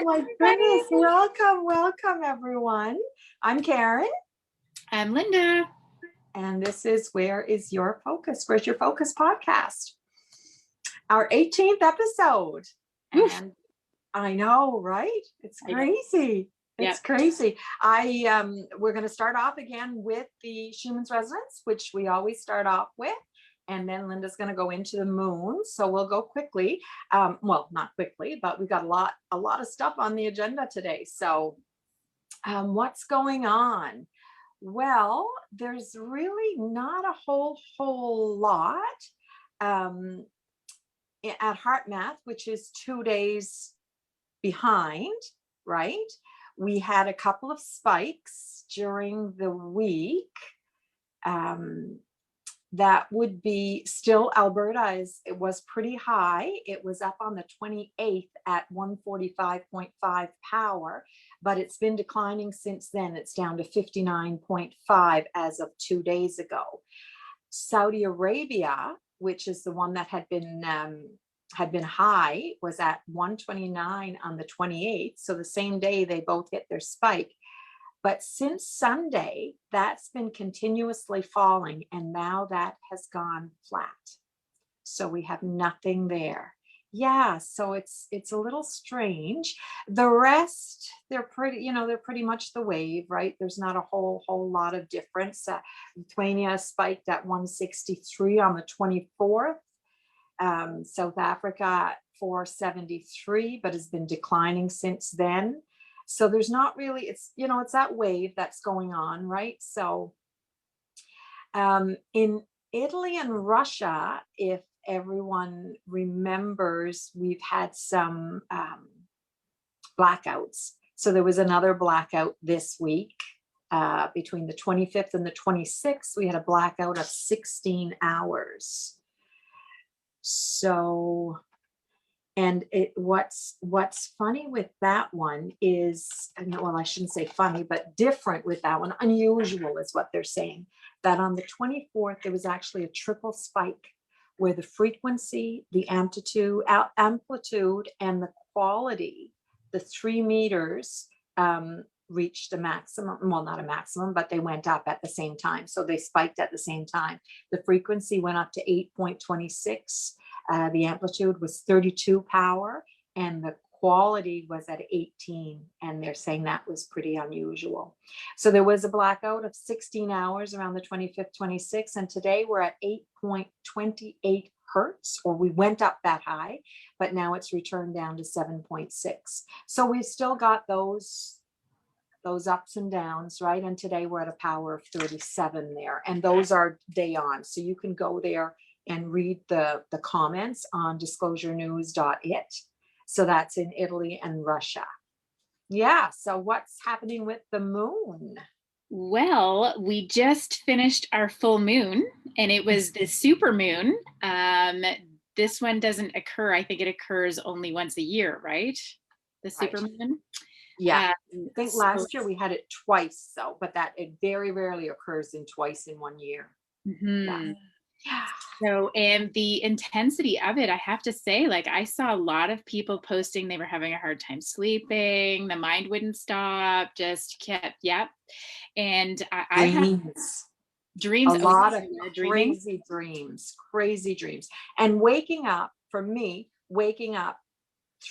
my goodness. Welcome, everyone. I'm Karen. I'm Linda. And this is Where is Your Focus? Where's Your Focus podcast? Our 18th episode. Oof. And I know, right? It's crazy. It's crazy. We're going to start off again with the Schumann's resonance, which we always start off with. And then Linda's going to go into the moon. So we'll go quickly. Well, not quickly, but we've got a lot of stuff on the agenda today. So what's going on? Well, there's really not a whole lot at HeartMath, which is 2 days behind, right? We had a couple of spikes during the week. That would be still Alberta it was pretty high. It was up on the 28th at 145.5 power, but it's been declining since then. It's down to 59.5 as of 2 days ago. Saudi Arabia, which is the one that had been high, was at 129 on the 28th. So the same day they both hit their spike. But since Sunday, that's been continuously falling, and now that has gone flat. So we have nothing there. Yeah, so it's a little strange. The rest, they're pretty much the wave, right? There's not a whole lot of difference. Lithuania spiked at 163 on the 24th. South Africa 473, but has been declining since then. So there's not really, it's that wave that's going on, right? So in Italy and Russia, if everyone remembers, we've had some blackouts. So there was another blackout this week. Between the 25th and the 26th, we had a blackout of 16 hours. So... And what's funny with that one is, well, I shouldn't say funny, but different with that one, unusual is what they're saying, that on the 24th, there was actually a triple spike where the frequency, the amplitude, and the quality, the 3 meters, reached a maximum. Well, not a maximum, but they went up at the same time. So they spiked at the same time. The frequency went up to 8.26. The amplitude was 32 power, and the quality was at 18. And they're saying that was pretty unusual. So there was a blackout of 16 hours around the 25th, 26th. And today we're at 8.28 hertz, or we went up that high, but now it's returned down to 7.6. So we've still got those ups and downs, right? And today we're at a power of 37 there, and those are day on. So you can go there and read the comments on disclosurenews.it. So that's in Italy and Russia. Yeah. So what's happening with the moon? Well, we just finished our full moon, and it was the super moon. This one doesn't occur. I think it occurs only once a year, right? The super moon. Yeah, I think last year we had it twice, though, but that it very rarely occurs twice in 1 year. Mm-hmm. Yeah. So, and the intensity of it, I have to say, like, I saw a lot of people posting they were having a hard time sleeping. The mind wouldn't stop, just kept, And I have dreams, a lot of crazy dreams, and waking up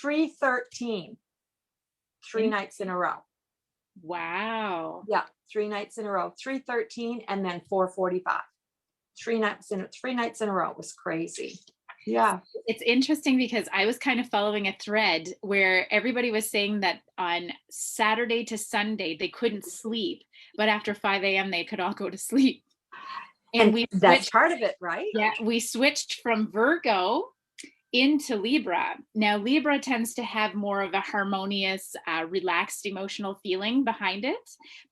3:13. 3 nights in a row. Wow. Yeah, 3 nights in a row. 3:13 and then 4:45. 3 nights in a row. It was crazy. Yeah. It's interesting because I was kind of following a thread where everybody was saying that on Saturday to Sunday they couldn't sleep, but after 5 a.m. they could all go to sleep. And that's part of it, right? Yeah, we switched from Virgo into Libra. Now, Libra tends to have more of a harmonious, relaxed emotional feeling behind it.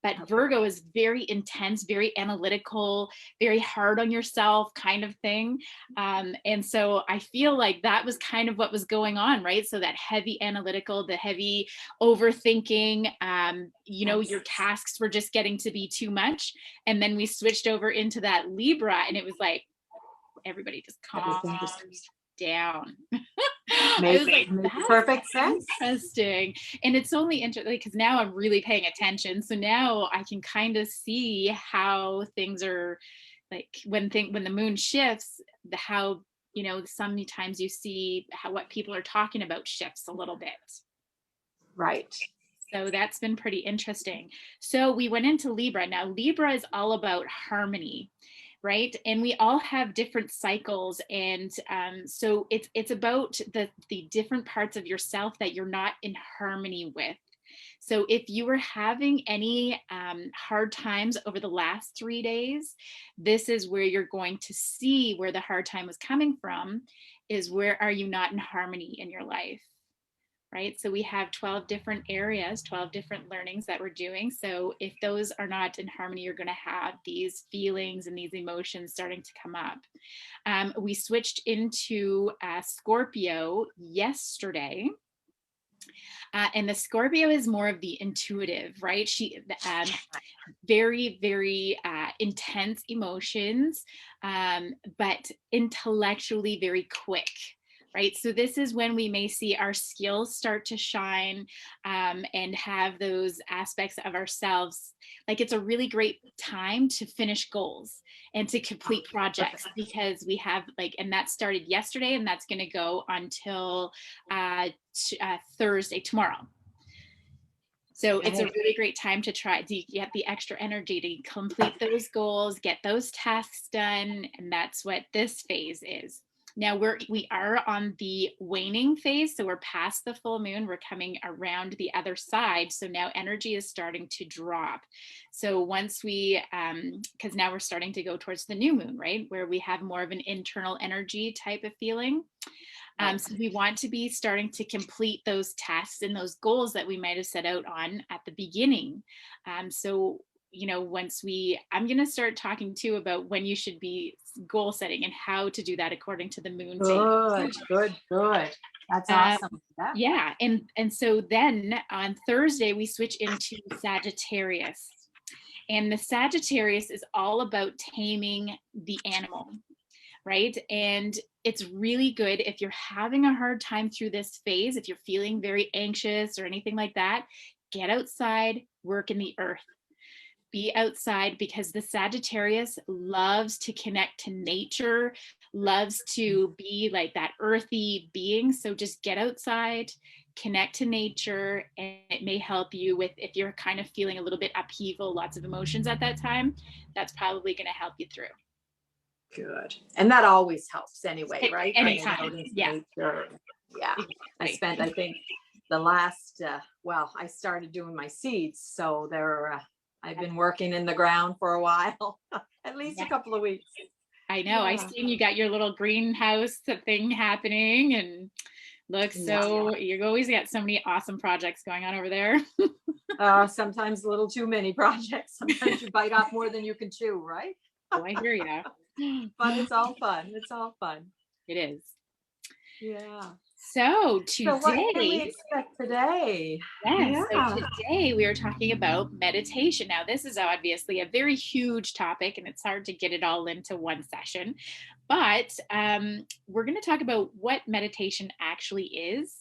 But Virgo is very intense, very analytical, very hard on yourself kind of thing. And so I feel like that was kind of what was going on, right? So that heavy analytical, the heavy overthinking, your tasks were just getting to be too much. And then we switched over into that Libra, and it was like, everybody just calmed down. I was like, Makes that's perfect sense. interesting. And it's only interesting because now I'm really paying attention. So now I can kind of see how things are, like when the moon shifts, how, sometimes you see how what people are talking about shifts a little bit. Right. So that's been pretty interesting. So we went into Libra. Now, Libra is all about harmony, right? And we all have different cycles. And so it's about the different parts of yourself that you're not in harmony with. So if you were having any hard times over the last 3 days, this is where you're going to see where the hard time was coming from, is where are you not in harmony in your life? Right? So we have 12 different areas, 12 different learnings that we're doing. So if those are not in harmony, you're going to have these feelings and these emotions starting to come up. We switched into Scorpio yesterday. And the Scorpio is more of the intuitive, right? Very, very intense emotions, but intellectually very quick. Right. So this is when we may see our skills start to shine, and have those aspects of ourselves. Like it's a really great time to finish goals and to complete projects, because we have and that started yesterday and that's going to go until Thursday, tomorrow. So it's a really great time to try to get the extra energy to complete those goals, get those tasks done. And that's what this phase is. Now we are on the waning phase. So we're past the full moon. We're coming around the other side. So now energy is starting to drop. So once because now we're starting to go towards the new moon, right? Where we have more of an internal energy type of feeling. So we want to be starting to complete those tasks and those goals that we might have set out on at the beginning. So, I'm going to start talking too about when you should be goal setting and how to do that according to the moon phase. Good. That's awesome. Yeah. And so then on Thursday, we switch into Sagittarius. And the Sagittarius is all about taming the animal. Right. And it's really good if you're having a hard time through this phase, if you're feeling very anxious or anything like that, get outside, work in the earth, be outside, because the Sagittarius loves to connect to nature, loves to be like that earthy being. So just get outside, connect to nature, and it may help you with, if you're kind of feeling a little bit upheaval, lots of emotions at that time, that's probably going to help you through. Good. And that always helps anyway, right? Anytime. Yeah. Yeah. I spent, I think the last, I started doing my seeds. So I've been working in the ground for a while, at least a couple of weeks. I know. I seen you got your little greenhouse thing happening, and looks you always got so many awesome projects going on over there. Sometimes a little too many projects. Sometimes you bite off more than you can chew, right? Oh, I hear you. But it's all fun. It's all fun. It is. Yeah. So today, what can we expect today? So today we are talking about meditation. Now, this is obviously a very huge topic, and it's hard to get it all into one session. But we're going to talk about what meditation actually is,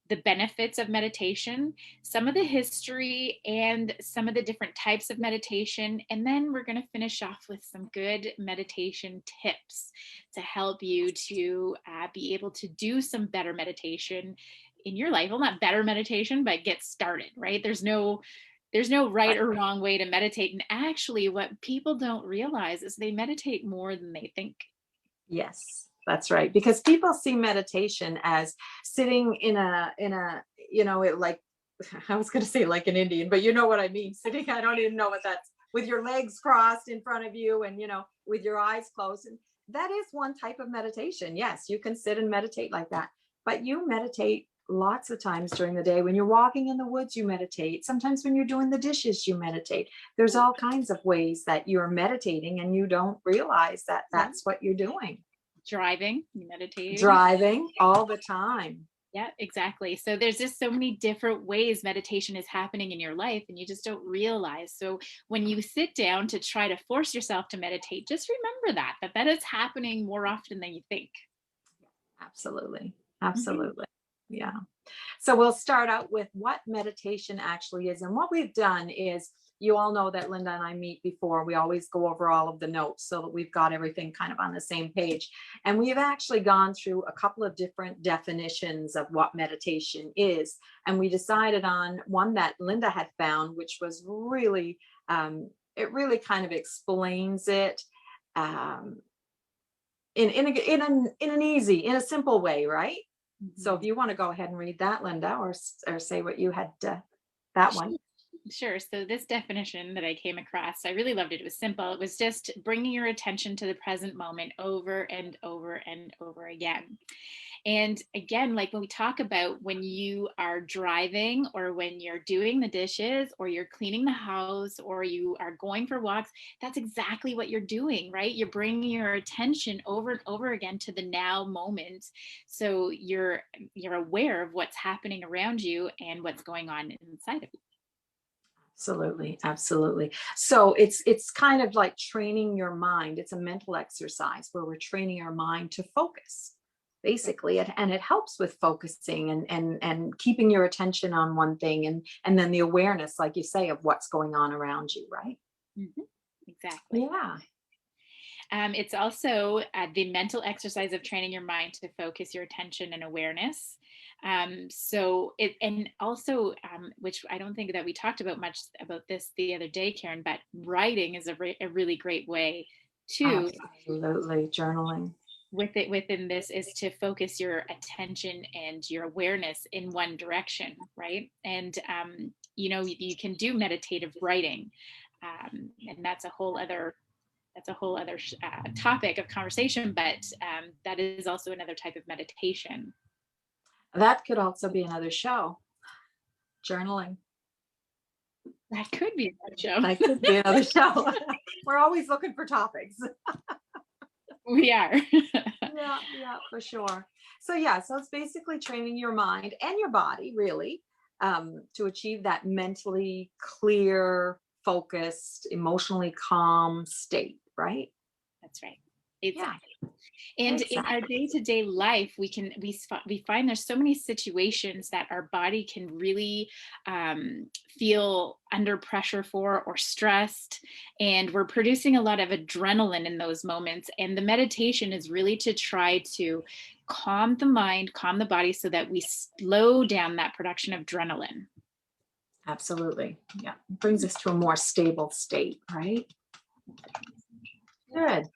the benefits of meditation, some of the history, and some of the different types of meditation. And then we're going to finish off with some good meditation tips to help you to be able to do some better meditation in your life. Well, not better meditation, but get started, right? There's no right or wrong way to meditate. And actually, what people don't realize is they meditate more than they think. Yes, that's right. Because people see meditation as sitting in a, like, I was going to say like an Indian, but you know what I mean? Sitting, I don't even know what that's, with your legs crossed in front of you and, with your eyes closed. And that is one type of meditation. Yes, you can sit and meditate like that, but you meditate lots of times during the day. When you're walking in the woods, you meditate. Sometimes when you're doing the dishes, you meditate. There's all kinds of ways that you're meditating and you don't realize that that's what you're doing. Driving, you meditate. Driving all the time. Yeah, exactly. So there's just so many different ways meditation is happening in your life, and you just don't realize. So when you sit down to try to force yourself to meditate, just remember that is happening more often than you think. Absolutely. Absolutely. Yeah. So we'll start out with what meditation actually is. And what we've done is, you all know that Linda and I meet before. We always go over all of the notes so that we've got everything kind of on the same page. And we've actually gone through a couple of different definitions of what meditation is. And we decided on one that Linda had found, which was really, it really kind of explains it. Um, in an easy, in a simple way, right? So if you want to go ahead and read that, Linda, or say what you had, that one. Sure. So this definition that I came across, I really loved it. It was simple. It was just bringing your attention to the present moment over and over and over again. And again, like when we talk about when you are driving or when you're doing the dishes or you're cleaning the house or you are going for walks, that's exactly what you're doing, right? You're bringing your attention over and over again to the now moment. So you're aware of what's happening around you and what's going on inside of you. Absolutely, absolutely. So it's kind of like training your mind. It's a mental exercise where we're training our mind to focus, basically, and it helps with focusing and keeping your attention on one thing, and then the awareness, like you say, of what's going on around you, right? Mhm. Exactly. Yeah, It's also the mental exercise of training your mind to focus your attention and awareness. So it, and also, which I don't think that we talked about much about this the other day, Karen, but writing is a really great way to, absolutely. Journaling. with it within this, is to focus your attention and your awareness in one direction, right? And you can do meditative writing, and that's a whole other topic of conversation, but that is also another type of meditation. That could also be another show. Journaling. That could be a show. That could be another show. We're always looking for topics. We are. Yeah, for sure. So yeah, so it's basically training your mind and your body, really, to achieve that mentally clear, focused, emotionally calm state, right? That's right. Yeah, Exactly. And in our exactly. day-to-day life, we find there's so many situations that our body can really feel under pressure for or stressed, and we're producing a lot of adrenaline in those moments. And the meditation is really to try to calm the mind, calm the body, so that we slow down that production of adrenaline. Absolutely. Yeah. It brings us to a more stable state, right? Good.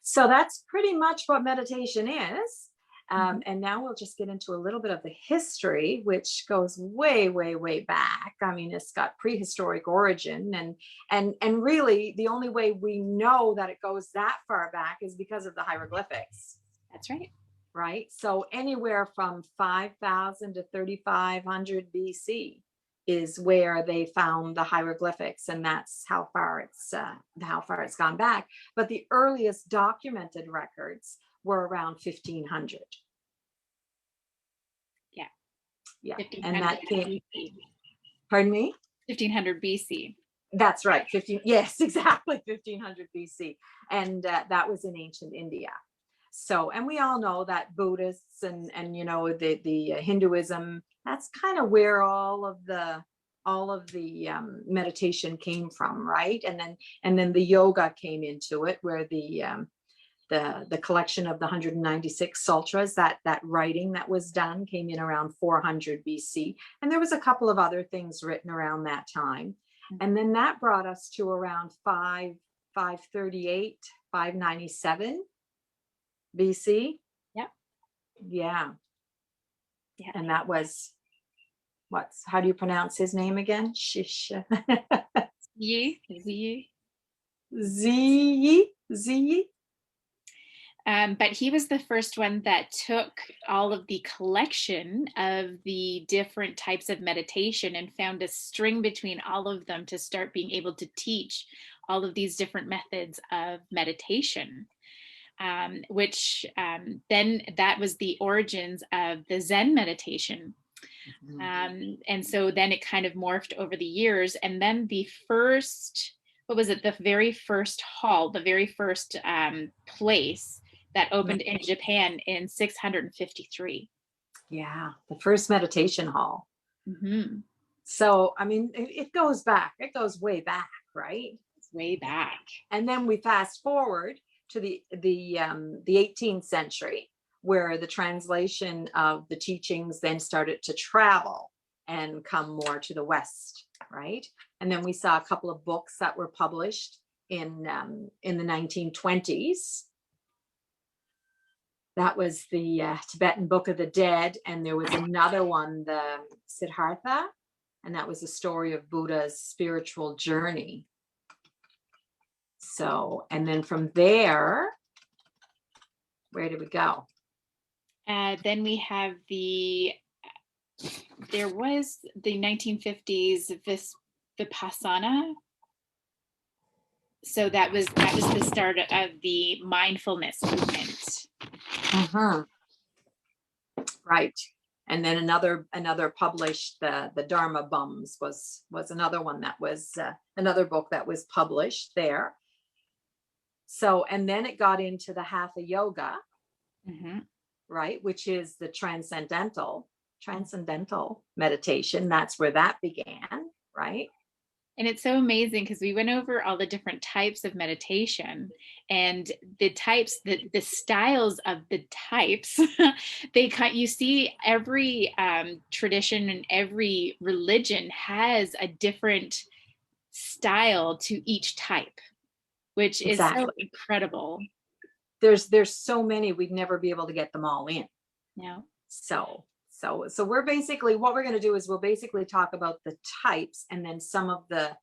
So that's pretty much what meditation is. And now we'll just get into a little bit of the history, which goes way, way, way back. I mean, it's got prehistoric origin, and really the only way we know that it goes that far back is because of the hieroglyphics. That's right. Right. So anywhere from 5,000 to 3,500 BC is where they found the hieroglyphics, and that's how far it's gone back. But the earliest documented records were around 1,500. Yeah. Yeah, and 1500 that came. BC. Pardon me. 1500 BC. That's right. 15. Yes, exactly. 1,500 BC, and that was in ancient India. So, and we all know that Buddhists and the Hinduism, that's kind of where all of the meditation came from, right? And then the yoga came into it, where the collection of the 196 sutras, that writing that was done, came in around 400 BC, and there was a couple of other things written around that time, and then that brought us to around 538, 597 BC. Yep. Yeah. Yeah. And that was how do you pronounce his name again? Shish. Yi. Yi. Z. But he was the first one that took all of the collection of the different types of meditation and found a string between all of them to start being able to teach all of these different methods of meditation. Which then that was the origins of the Zen meditation. And so then it kind of morphed over the years. And then the first, what was it? The very first hall, the very first place that opened in Japan in 653. Yeah, the first meditation hall. Mhm. So, I mean, it goes back. It goes way back, right? It's way back. And then we fast forward to the 18th century, where the translation of the teachings then started to travel and come more to the West, right? And then we saw a couple of books that were published in the 1920s. That was the Tibetan Book of the Dead, and there was another one, the Siddhartha, and that was the story of Buddha's spiritual journey. So, and then from there, where did we go? Then we have there was the 1950s Vipassana. So that was the start of the mindfulness movement. Uh-huh. Right. And then another published, the Dharma Bums was another one that was another book that was published there. So, and then it got into the Hatha Yoga, right, which is the transcendental meditation. That's where that began, right? And it's so amazing because we went over all the different types of meditation and the types, the styles of the types. You see every tradition and every religion has a different style to each type, which is so incredible. There's so many, we'd never be able to get them all in. Yeah. So we're basically, what we're going to do is we'll basically talk about the types and then some of the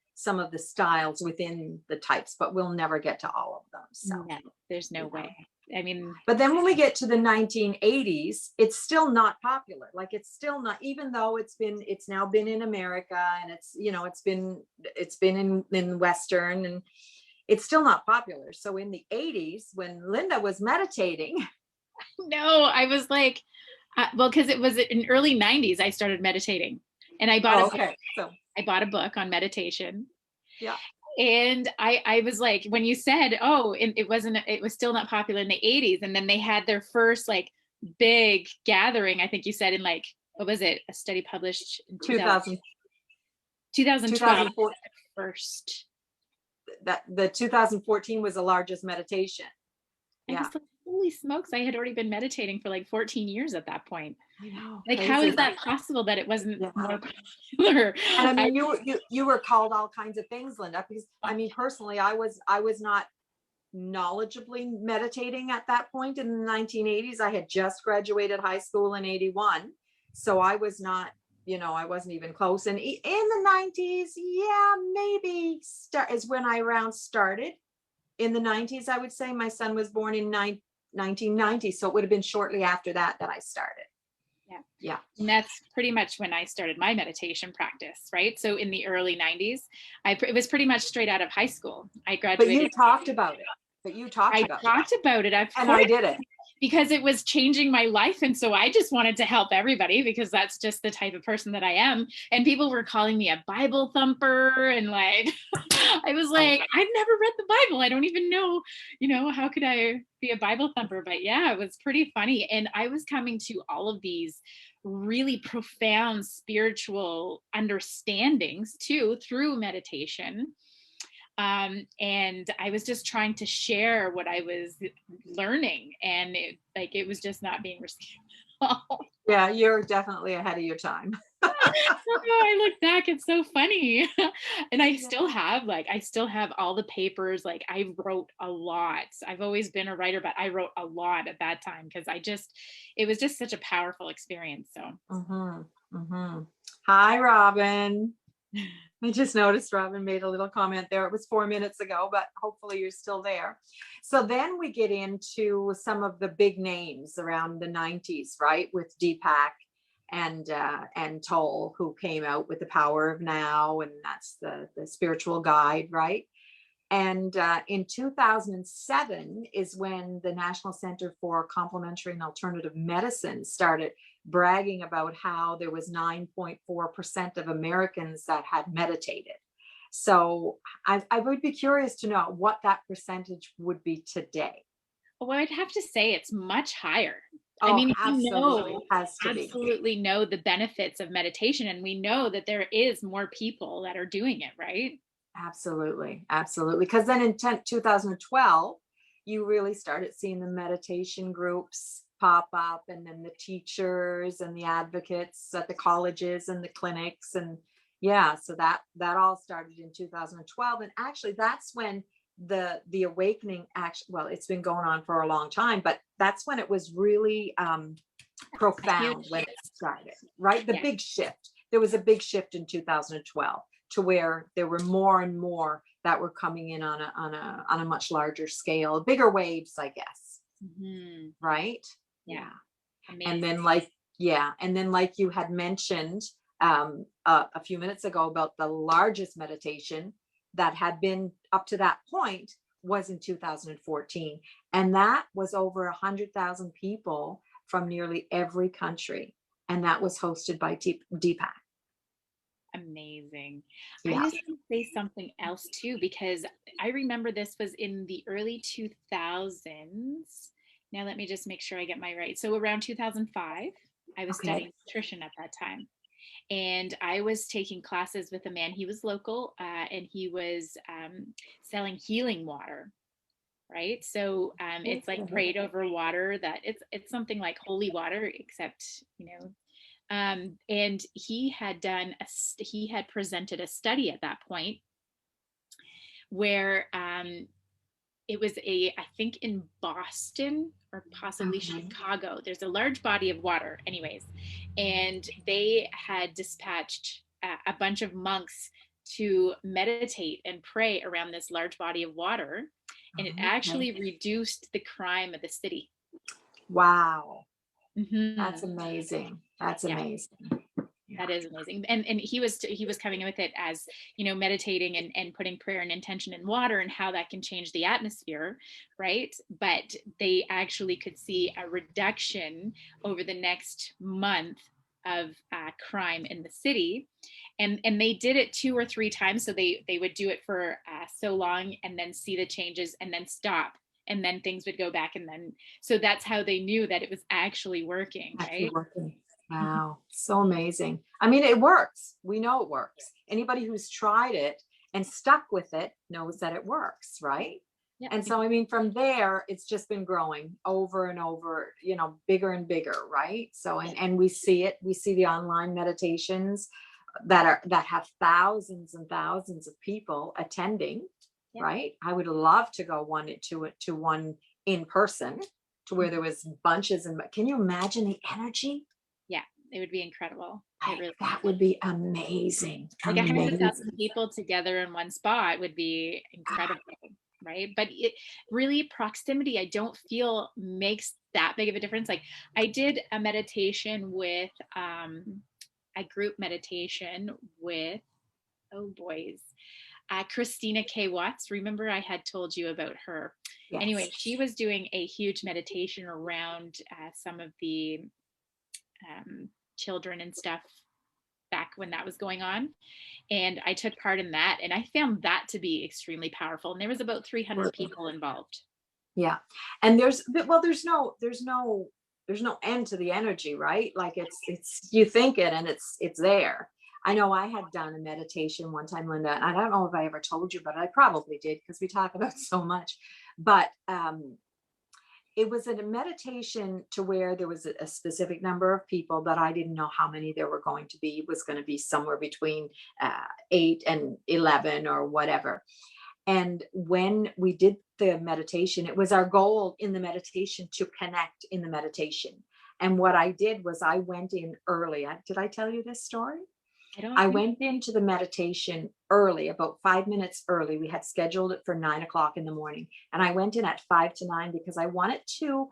styles within the types, but we'll never get to all of them. So no, there's no way. I mean, but then when we get to the 1980s, it's still not popular. Like, it's still not, even though it's now been in America, and it's been in Western, and it's still not popular. So in the 80s, when Linda was meditating, no, I was like, well, because it was in early 90s, I started meditating, and I bought I bought a book on meditation. Yeah. And I was like, when you said, oh, it was still not popular in the 80s. And then they had their first like big gathering, I think you said, in like, what was it? A study published in 2012 first. That the 2014 was the largest meditation. Yeah. Like, holy smokes, I had already been meditating for like 14 years at that point. I know. Like, how is that possible that it wasn't more popular? And I mean, you were called all kinds of things, Linda, because I mean, personally, I was not knowledgeably meditating at that point in the 1980s. I had just graduated high school in 81. So I was not, I wasn't even close. And in the 90s, yeah, maybe is when I around started. In the 90s, I would say. My son was born in 1990. So it would have been shortly after that I started. Yeah. And that's pretty much when I started my meditation practice, right? So in the early 90s, it was pretty much straight out of high school. I graduated. But you talked about it. I talked about it. And I did it. Because it was changing my life. And so I just wanted to help everybody, because that's just the type of person that I am. And people were calling me a Bible thumper. And like, I was like, I've never read the Bible. I don't even know, how could I be a Bible thumper? But yeah, it was pretty funny. And I was coming to all of these really profound spiritual understandings too, through meditation. And I was just trying to share what I was learning, and it was just not being received. Yeah, you're definitely ahead of your time. I look back, it's so funny. And I still have all the papers. Like, I wrote a lot. I've always been a writer, but I wrote a lot at that time because it was just such a powerful experience. So Hi, Robin. I just noticed Robin made a little comment there. It was 4 minutes ago, but hopefully you're still there. So then we get into some of the big names around the 90s, right? With Deepak and Toll, who came out with The Power of Now, and that's the spiritual guide, right? And in 2007 is when the National Center for Complementary and Alternative Medicine started bragging about how there was 9.4% of Americans that had meditated. So I would be curious to know what that percentage would be today. Well, I'd have to say it's much higher. I Oh, mean, we absolutely. know, It has to be. absolutely know the benefits of meditation, and we know that there is more people that are doing it, right? Absolutely. Absolutely. Because then in 2012, you really started seeing the meditation groups pop up, and then the teachers and the advocates at the colleges and the clinics. And yeah, so that all started in 2012. And actually that's when the awakening actually, well, it's been going on for a long time, but that's when it was really A huge profound, when it shift. started, right? The Yeah. big shift. There was a big shift in 2012 to where there were more and more that were coming in on a much larger scale, bigger waves, I guess. Mhm. Right? Yeah. Yeah. And Amazing. then like you had mentioned a few minutes ago about the largest meditation that had been up to that point was in 2014, and that was over 100,000 people from nearly every country, and that was hosted by Deepak. Amazing. I Yeah. just want to say something else too, because I remember this was in the early 2000s. Now, let me just make sure I get my right. So, around 2005, I was Okay. studying nutrition at that time. And I was taking classes with a man. He was local, and he was selling healing water. Right. So it's like Okay. prayed over water, that it's something like holy water, except, and he had presented a study at that point where it was I think in Boston or possibly Okay. Chicago. There's a large body of water, anyways, and they had dispatched a bunch of monks to meditate and pray around this large body of water, and it Okay. actually reduced the crime of the city. Wow. That's Hmm. amazing. That's Yeah. amazing. That Yeah. is amazing. And he was coming with it as, meditating and putting prayer and intention in water and how that can change the atmosphere, right? But they actually could see a reduction over the next month of crime in the city. And they did it 2 or 3 times. So they would do it for so long and then see the changes and then stop. And then things would go back. And then, so that's how they knew that it was actually working, Actually right? working. Wow. So amazing. I mean, it works. We know it works. Anybody who's tried it and stuck with it knows that it works, right? Yeah. And so, I mean, from there, it's just been growing over and over, bigger and bigger, right? So, and we see it, we see the online meditations that have thousands and thousands of people attending, Yeah. right? I would love to go to one in person, to where there was bunches. And can you imagine the energy? Yeah, it would be incredible. It really That would. would be amazing. Like a hundred Amazing. thousand people together in one spot would be incredible, right? But it really, proximity, I don't feel makes that big of a difference. Like I did a meditation with a group meditation with, oh boys, Christina K. Watts. Remember, I had told you about her. Anyway, Yes. she was doing a huge meditation around some of the children and stuff back when that was going on. And I took part in that, and I found that to be extremely powerful. And there was about 300 people involved. Yeah. And there's no end to the energy, right? Like it's you think it and it's there. I Yeah. know I had done a meditation one time, Linda, and I don't know if I ever told you, but I probably did because we talk about so much. But it was a meditation to where there was a specific number of people that I didn't know how many there were going to be. It was going to be somewhere between 8 and 11 or whatever. And when we did the meditation, it was our goal in the meditation to connect in the meditation. And what I did was I went in early. Did I tell you this story? I don't I think. went into the meditation early, about 5 minutes early. We had scheduled it for 9 o'clock in the morning. And I went in at 5 to 9 because I wanted to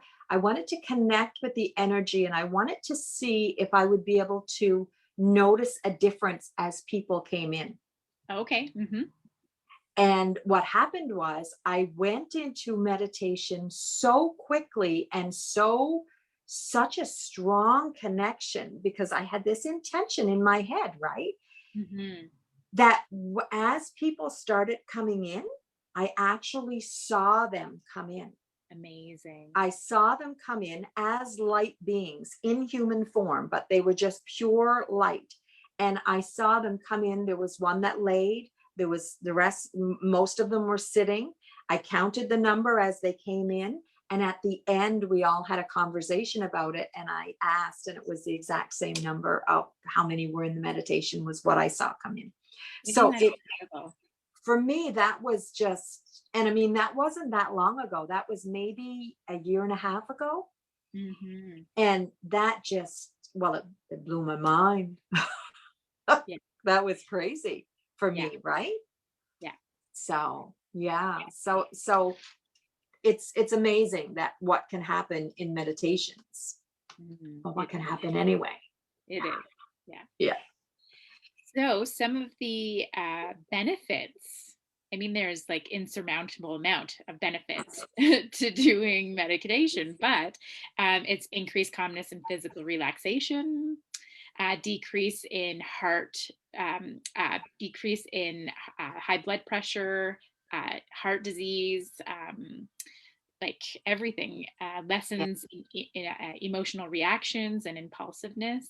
connect with the energy, and I wanted to see if I would be able to notice a difference as people came in. Okay. Mm-hmm. And what happened was I went into meditation so quickly, and such a strong connection, because I had this intention in my head, right? Mm-hmm. That as people started coming in, I actually saw them come in. Amazing. I saw them come in as light beings in human form, but they were just pure light. And I saw them come in. There was one that laid, there was the rest, most of them were sitting. I counted the number as they came in. And at the end, we all had a conversation about it. And I asked, and it was the exact same number of how many were in the meditation was what I saw come in. So Incredible. for me, that was just, and I mean, that wasn't that long ago. That was maybe a year and a half ago. Mm-hmm. And that just, well, it blew my mind. Yeah. That was crazy for Yeah. me, right? Yeah. So, yeah. So it's amazing that what can happen in meditations, Mm-hmm. but what can happen anyway. It is. Yeah. Yeah. So some of the benefits, I mean, there's like insurmountable amount of benefits to doing meditation, but it's increased calmness and physical relaxation, decrease in decrease in high blood pressure, heart disease, like everything, lessons in emotional reactions and impulsiveness.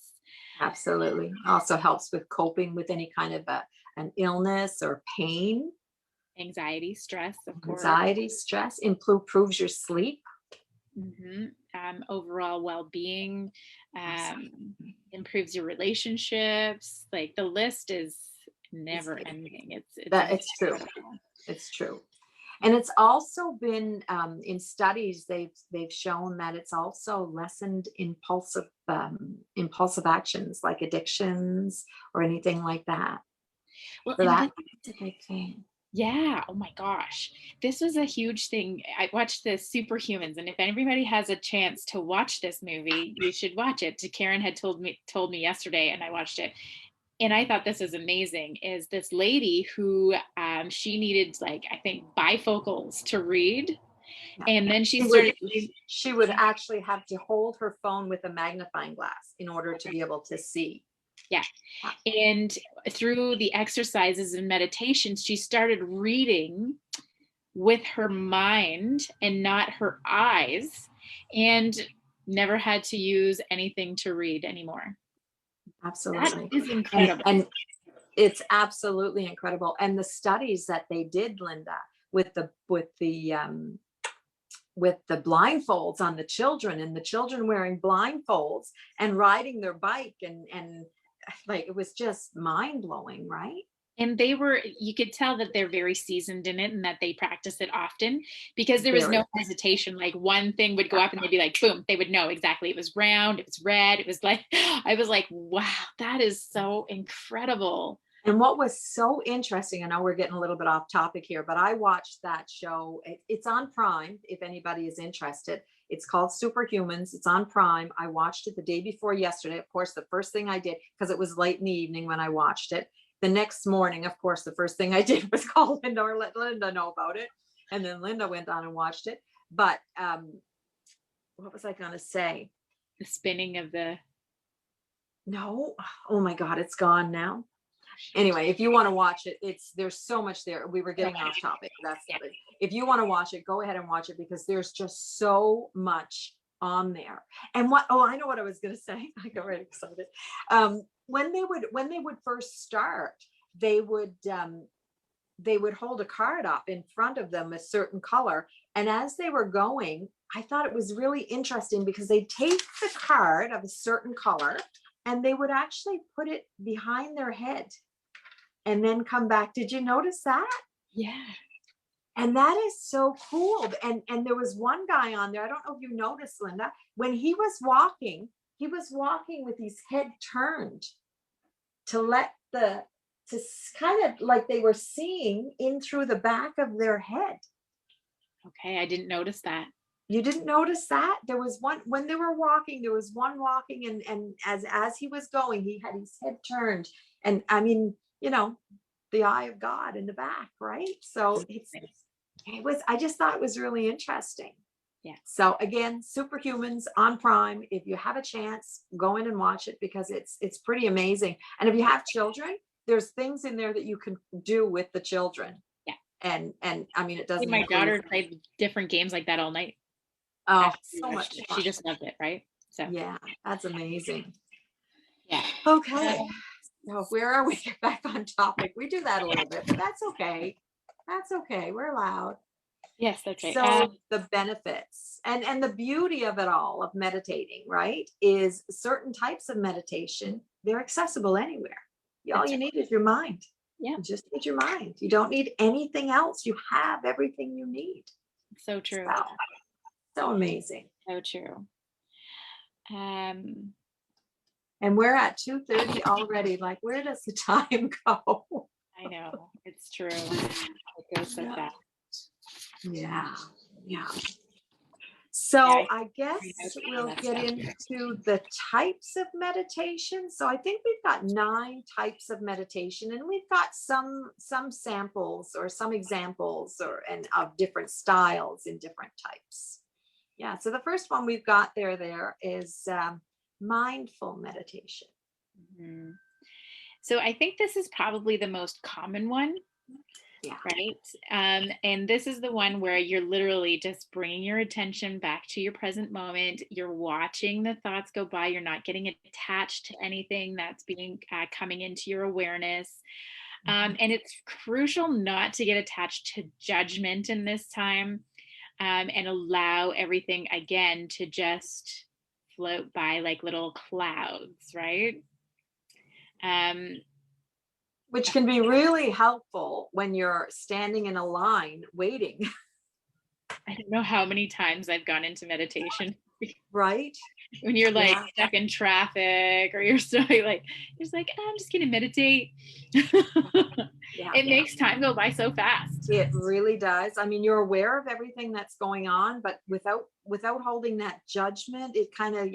Absolutely. Also helps with coping with any kind of an illness or pain, Anxiety, stress, of course. anxiety, stress, improves your sleep. Mm-hmm. Overall well-being, improves your relationships. Like the list is never ending. It's true. It's true. And it's also been in studies, they've shown that it's also lessened impulsive actions like addictions or anything like that. Well, So and that's a big thing. yeah, oh my gosh. This was a huge thing. I watched the Superhumans, and if anybody has a chance to watch this movie, you should watch it. Karen had told me yesterday, and I watched it. And I thought this was amazing, is this lady who she needed, like, I think bifocals to read. Yeah. And then she would actually have to hold her phone with a magnifying glass in order to be able to see. Yeah. And through the exercises and meditations, she started reading with her mind and not her eyes, and never had to use anything to read anymore. Absolutely. That is incredible. And it's absolutely incredible. And the studies that they did, Linda, with the blindfolds on the children, and the children wearing blindfolds and riding their bike, and like, it was just mind-blowing, right? And you could tell that they're very seasoned in it and that they practice it often, because there was no hesitation. Like one thing would go up and they'd be like, boom, they would know exactly. It was round, it was red. It was like, I was like, wow, that is so incredible. And what was so interesting, I know we're getting a little bit off topic here, but I watched that show. It's on Prime, if anybody is interested. It's called Superhumans. It's on Prime. I watched it the day before yesterday. Of course, the first thing I did, because it was late in the evening when I watched it, the next morning, of course, the first thing I did was call Linda or let Linda know about it. And then Linda went on and watched it. But what was I going to say? The spinning of the... No. Oh my God, it's gone now. Anyway, if you want to watch it, there's so much there. We were getting off topic. If you want to watch it, go ahead and watch it, because there's just so much on there. And I know what I was going to say. I got really excited. When they would first start, they would hold a card up in front of them, a certain color. And as they were going, I thought it was really interesting, because they'd take the card of a certain color and they would actually put it behind their head and then come back. Did you notice that? Yeah. And that is so cool. And there was one guy on there, I don't know if you noticed, Linda, when he was walking with his head turned to kind of like they were seeing in through the back of their head. Okay, I didn't notice that. You didn't notice that? There was one when they were walking, there was one walking, and as he was going, he had his head turned. And I mean, the eye of God in the back, right? So I just thought it was really interesting. Yeah. So again, Superhumans on Prime. If you have a chance, go in and watch it, because it's pretty amazing. And if you have children, there's things in there that you can do with the children. Yeah. And I mean, it doesn't. My daughter played different games like that all night. Oh, after so much she fun. just loved it, right? So Yeah, that's amazing. yeah. Okay. Um, So where are we? Back on topic. We do that a little bit, but that's okay. That's okay. We're allowed. yes, that's right. So the benefits and the beauty of it all of meditating, right, is certain types of meditation, they're accessible anywhere. All That's you right. need is your mind. Yeah, You just need your mind. You don't need anything else. You have everything you need. so true. So, so amazing. So true. Um, And we're at 2:30 already. Like, where does the time go? I know it's true. It goes so Yeah. fast. Yeah. Yeah. Yeah, So I I know guess some we'll of that get stuff. into the types of meditation. So I think we've got 9 types of meditation, and we've got some samples or some examples or and of different styles in different types. Yeah. So the first one we've got there is mindful meditation. Mhm. So I think this is probably the most common one, Yeah. right? And this is the one where you're literally just bringing your attention back to your present moment. You're watching the thoughts go by. You're not getting attached to anything that's being coming into your awareness. And it's crucial not to get attached to judgment in this time, and allow everything again to just float by like little clouds, right? Um, Which can be really helpful when you're standing in a line waiting, I don't know how many times I've gone into meditation right? when you're like Yeah. stuck in traffic or you're so like you're just like, "Oh, I'm just gonna meditate." Yeah. It makes time go by so fast. It really does. I mean, you're aware of everything that's going on, but without holding that judgment, it kind of,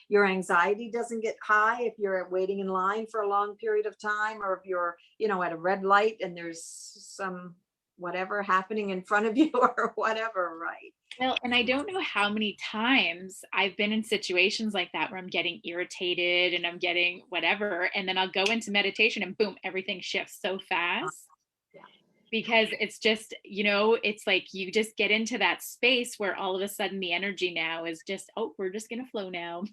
your anxiety doesn't get high if you're waiting in line for a long period of time, or if you're, at a red light and there's some whatever happening in front of you or whatever, right? Well, and I don't know how many times I've been in situations like that where I'm getting irritated and I'm getting whatever, and then I'll go into meditation and boom, everything shifts so fast Yeah. because it's just, it's like you just get into that space where all of a sudden the energy now is just, oh, we're just going to flow now.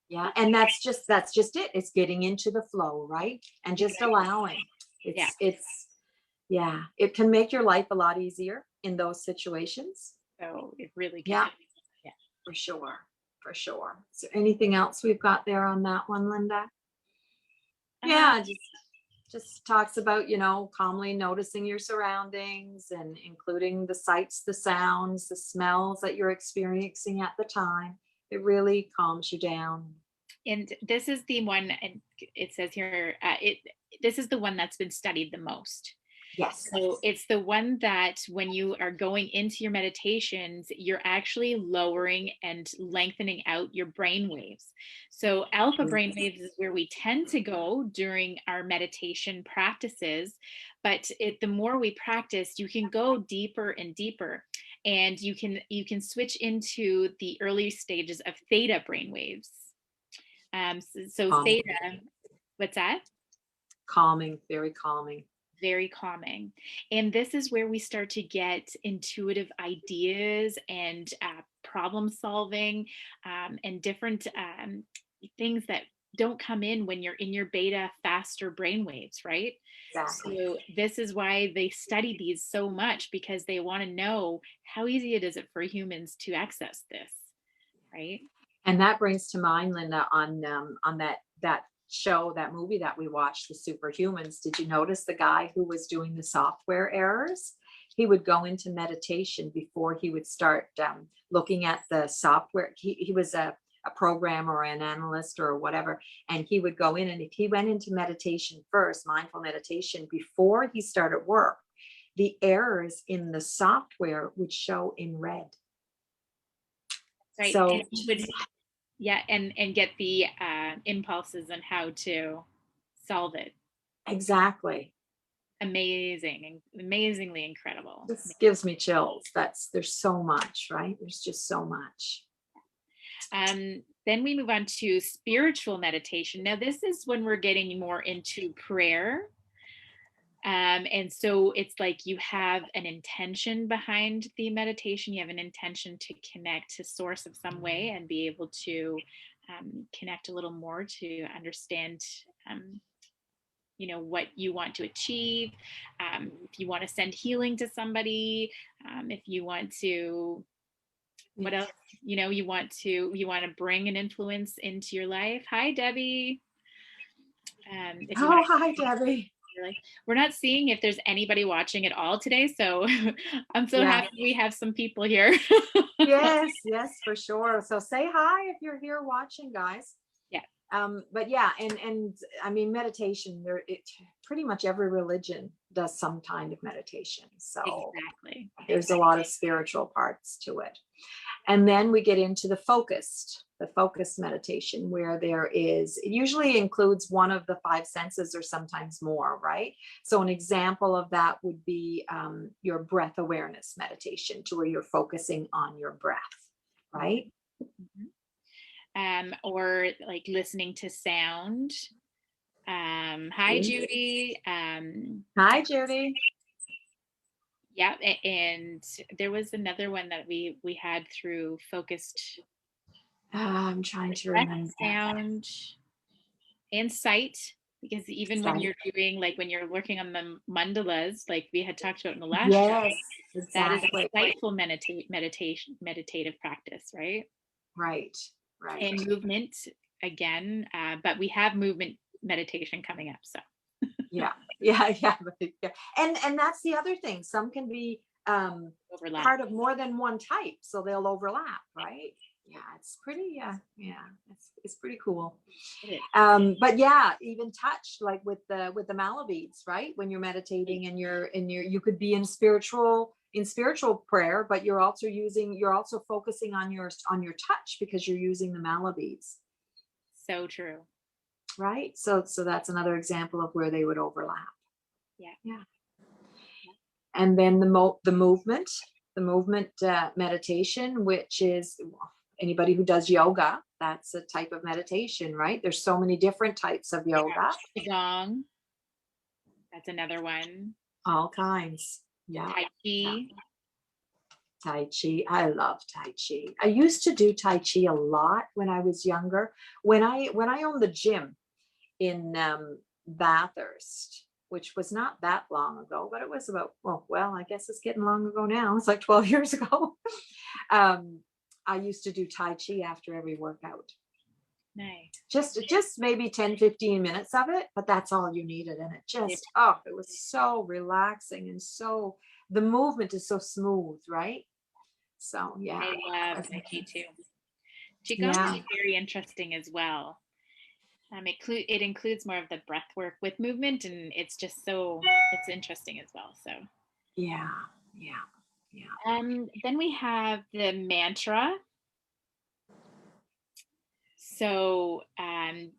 Yeah. And that's just it. It's getting into the flow, right? And just Exactly. allowing. Yeah. Yeah, it can make your life a lot easier in those situations. So it really Yeah, can. Yeah. for sure. For sure. Is there anything else we've got there on that one, Linda? Uh, Yeah, just talks about, calmly noticing your surroundings and including the sights, the sounds, the smells that you're experiencing at the time. It really calms you down. and this is the one, and it says here, this is the one that's been studied the most. Yes. So it's the one that when you are going into your meditations, you're actually lowering and lengthening out your brain waves. So alpha brain waves is where we tend to go during our meditation practices, but the more we practice, you can go deeper and deeper. And you can switch into the early stages of theta brain waves. So Calming, theta, what's that? calming, very calming. Very calming. And this is where we start to get intuitive ideas and problem solving, and different things that don't come in when you're in your beta faster brainwaves, right? Exactly. So this is why they study these so much, because they want to know how easy it is for humans to access this, right? And that brings to mind, Linda, on that show, that movie that we watched, The Superhumans. Did you notice the guy who was doing the software errors? He would go into meditation before he would start looking at the software. He was a programmer or an analyst or whatever, and he would go in, and if he went into meditation first, mindful meditation, before he started work, the errors in the software would show in red. Right. So And you would, yeah, and get the impulses on how to solve it. exactly. Amazing, amazingly incredible. This gives me chills. There's so much, right? There's just so much. Then we move on to spiritual meditation. Now, this is when we're getting more into prayer. And so it's like you have an intention behind the meditation. You have an intention to connect to source of some way and be able to connect a little more to understand, what you want to achieve. If you want to send healing to somebody, if you want to, what else? You want to bring an influence into your life. Hi, Debbie. If you want to, Hi, Debbie. we're not seeing if there's anybody watching at all today, so I'm so happy we have some people here. Yes, for sure. So say hi if you're here watching, guys. Yeah. But yeah, and I mean, meditation, pretty much every religion does some kind of meditation. So Exactly. There's a lot of spiritual parts to it. And then we get into the focused meditation, where it usually includes one of the five senses or sometimes more, right? So an example of that would be your breath awareness meditation, to where you're focusing on your breath, right? Mm-hmm. Or like listening to sound. Hi, Judy. Hi, Judy. Yeah, and there was another one that we had through focused. I'm trying to remember. Sound and sight, because even when you're doing, like when you're working on the mandalas, like we had talked about in the last show, that is a sightful meditative practice, right? Right. And movement again, but we have movement meditation coming up, so. Yeah. And that's the other thing. Some can be Overlap. part of more than one type, so they'll overlap, right? Yeah, it's pretty. It's pretty cool. But yeah, even touch, like with the malabeads, right? When you're meditating and you could be in spiritual prayer, but you're also focusing on your touch, because you're using the malabeads. So true. Right. So that's another example of where they would overlap. Yeah. And then the movement meditation, which is anybody who does yoga, that's a type of meditation, right? There's so many different types of yoga. Qigong. That's another one. All kinds. Yeah. Tai Chi. Yeah. Tai Chi. I love Tai Chi. I used to do Tai Chi a lot when I was younger. When I owned the gym in Bathurst, which was not that long ago, but it was about, I guess it's getting long ago now. It's like 12 years ago. I used to do Tai Chi after every workout. Nice. Just maybe 10-15 minutes of it, but that's all you needed. And it was so relaxing, and so the movement is so smooth, right? So yeah. I love Tai Chi too. Qigong is very interesting as well. It includes more of the breath work with movement, and it's interesting as well. So yeah. Then we have the mantra. So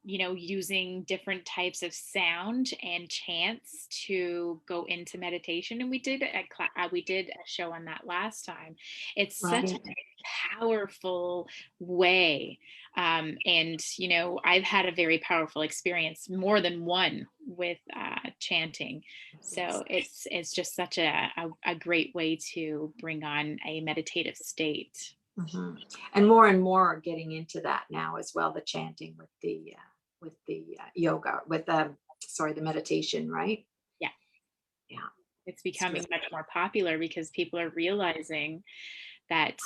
using different types of sound and chants to go into meditation, and we did a show on that last time. It's such a powerful way, and I've had a very powerful experience, more than one, with chanting. So it's just such a great way to bring on a meditative state. Mm-hmm. And more are getting into that now as well, the chanting with the yoga, with the meditation, right? Yeah. It's becoming much more popular because people are realizing that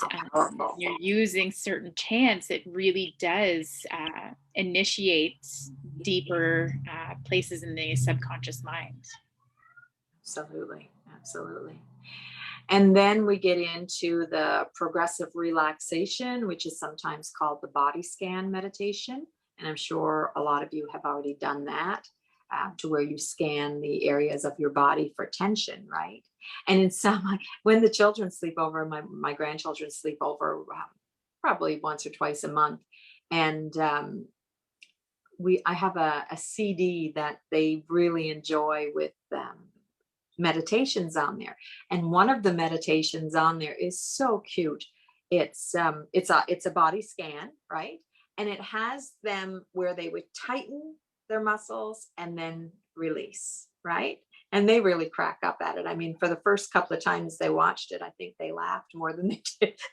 you're using certain chants, it really does initiate deeper places in the subconscious mind. Absolutely. And then we get into the progressive relaxation, which is sometimes called the body scan meditation. And I'm sure a lot of you have already done that, to where you scan the areas of your body for tension, right? And in when the children sleep over, my grandchildren sleep over probably once or twice a month. And I have a CD that they really enjoy with meditations on there, and one of the meditations on there is so cute. It's a body scan, right? And it has them where they would tighten their muscles and then release, right? And they really crack up at it. I mean, for the first couple of times they watched it, I think they laughed more than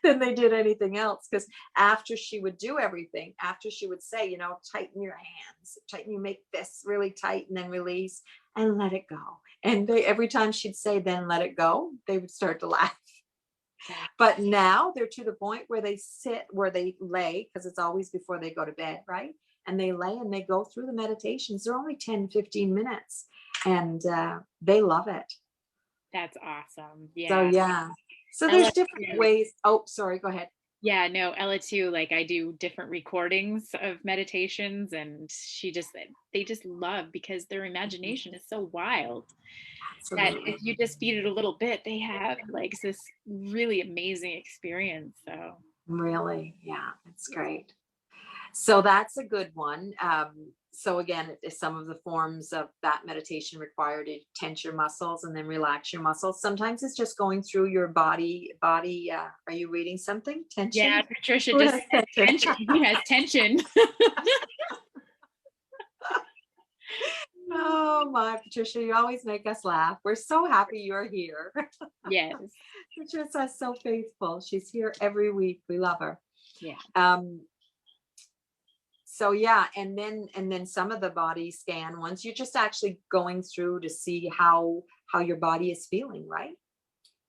they did anything else. Because after she would do everything, after she would say, tighten your hands, tighten, you make this really tight, and then release and let it go. And they, every time she'd say, then let it go, they would start to laugh. But now they're to the point where they sit, where they lay, because it's always before they go to bed, right? And they lay and they go through the meditations. They're only 10-15 minutes, and they love it. That's awesome. So Yeah. yeah. So Ella there's different too. ways. Oh, sorry, go ahead. Yeah, no, Ella too. Like I do different recordings of meditations, and they just love, because their imagination is so wild that Absolutely. if you just feed it a little bit, they have like this really amazing experience. So Really. Yeah, it's great. So that's a good one. So again, some of the forms of that meditation require to tense your muscles and then relax your muscles. Sometimes it's just going through your body. Are you reading something? Tension? yeah, Patricia Who just has said tension? tension. Who has tension? Oh my, Patricia, you always make us laugh. We're so happy you're here. Yes. Patricia's so faithful. She's here every week. We love her. Yeah. So yeah, and then some of the body scan ones, you're just actually going through to see how your body is feeling, right?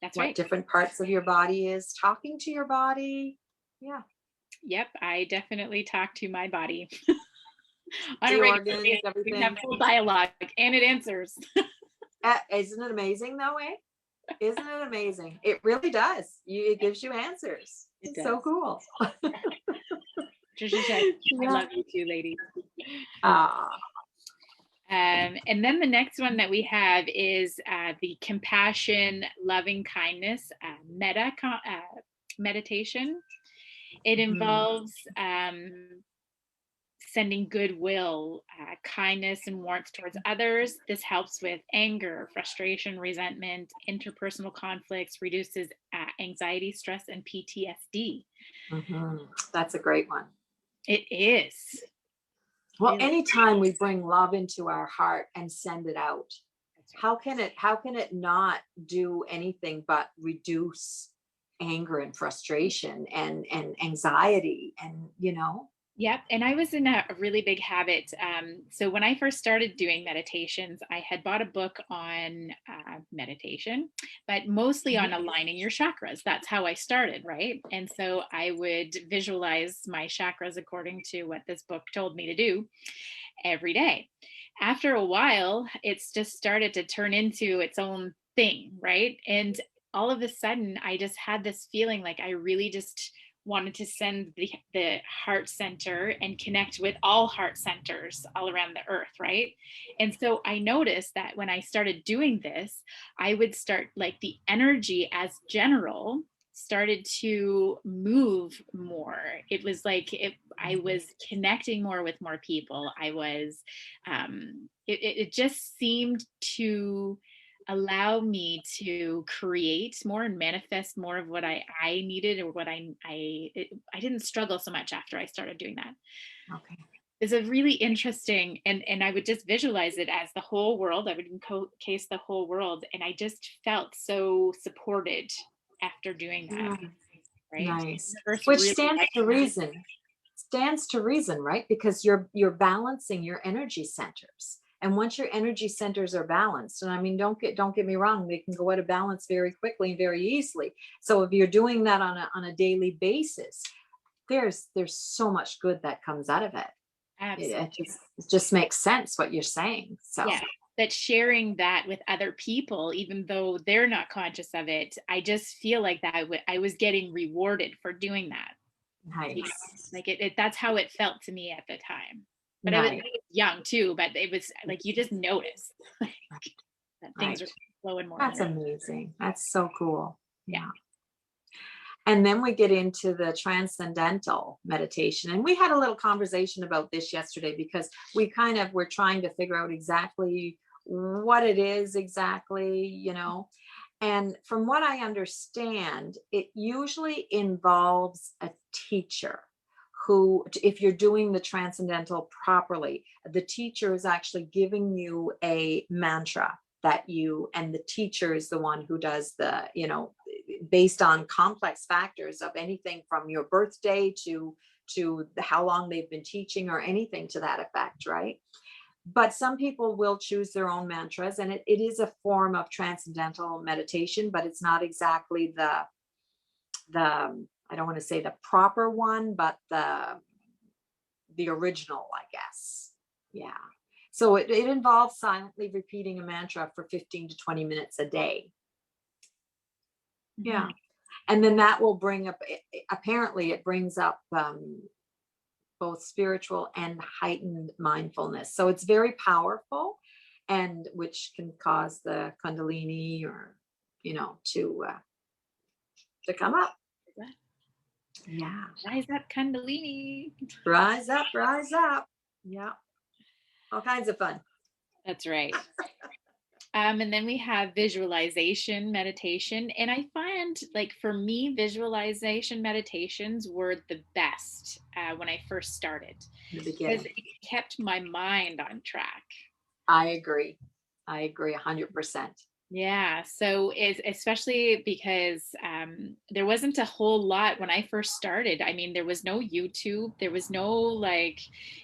That's What right. different parts of your body is talking to your body. Yeah. Yep. I definitely talk to my body on a The regular organs, basis. We have everything. full dialogue, and it answers. Isn't it amazing though, eh? Isn't it amazing? It really does. It gives you answers. It It's so does. cool. Patricia said, I Yeah. love you too, ladies. Ah, And then the next one that we have is the compassion, loving kindness meditation. It involves sending goodwill, kindness, and warmth towards others. This helps with anger, frustration, resentment, interpersonal conflicts, reduces anxiety, stress, and PTSD. that's a great one. It is. Well, Really. anytime we bring love into our heart and send it out, how can it not do anything but reduce anger and frustration and anxiety and Yep. And I was in a really big habit. So when I first started doing meditations, I had bought a book on meditation, but mostly on aligning your chakras. That's how I started, right? And so I would visualize my chakras according to what this book told me to do every day. After a while, it's just started to turn into its own thing, right? And all of a sudden, I just had this feeling like I really just wanted to send the heart center and connect with all heart centers all around the earth, right? And so I noticed that when I started doing this, I would start, like, the energy as general started to move more. It was like I was connecting more with more people. I was it just seemed to allow me to create more and manifest more of what I needed, or what I didn't struggle so much after I started doing that. Okay. It's a really interesting, and I would just visualize it as the whole world. I would encase the whole world, and I just felt so supported after doing that. Right? Nice. Universe Which really stands liked to that. reason. Stands to reason, right? Because you're balancing your energy centers. And once your energy centers are balanced, and I mean, don't get me wrong, they can go out of balance very quickly and very easily. So if you're doing that on a daily basis, there's so much good that comes out of it. Absolutely. It just makes sense what you're saying. So Yeah, that sharing that with other people, even though they're not conscious of it, I just feel like that I was getting rewarded for doing that. nice. Like that's how it felt to me at the time. But I was Nice. young too, but it was like you just notice like, that things Right. are flowing more. That's amazing. That's so cool. Yeah. And then we get into the transcendental meditation. And we had a little conversation about this yesterday, because we're trying to figure out exactly what it is exactly. And from what I understand, it usually involves a teacher who, if you're doing the transcendental properly, the teacher is actually giving you a mantra. that and the teacher is the one who does the, based on complex factors of anything from your birthday to how long they've been teaching or anything to that effect, right? But some people will choose their own mantras, and it is a form of transcendental meditation, but it's not exactly the I don't want to say the proper one, but the original, I guess. Yeah. So it involves silently repeating a mantra for 15 to 20 minutes a day. Yeah. And then that will bring up, apparently it brings up both spiritual and heightened mindfulness. So it's very powerful, and which can cause the Kundalini or, to come up. Yeah. Rise up, Kundalini. Rise up, rise up. Yeah. All kinds of fun. That's right. And then we have visualization meditation. And I find, like, for me, visualization meditations were the best when I first started, because it kept my mind on track. I agree 100%. Yeah. So especially because there wasn't a whole lot when I first started. I mean, there was no YouTube. There was no, like,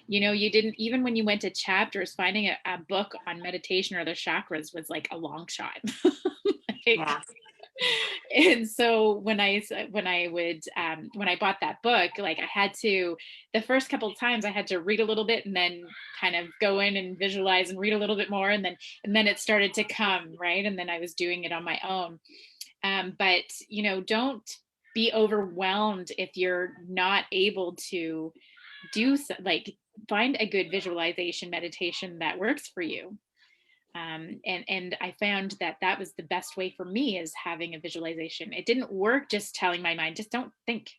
you didn't, even when you went to chapters, finding a book on meditation or the chakras was like a long shot. Yeah. And so when I bought that book, like, I had to, the first couple of times I had to read a little bit and then kind of go in and visualize and read a little bit more, and then it started to come, right? And then I was doing it on my own. But don't be overwhelmed if you're not able to like, find a good visualization meditation that works for you. And I found that was the best way for me, is having a visualization. It didn't work just telling my mind, just don't think.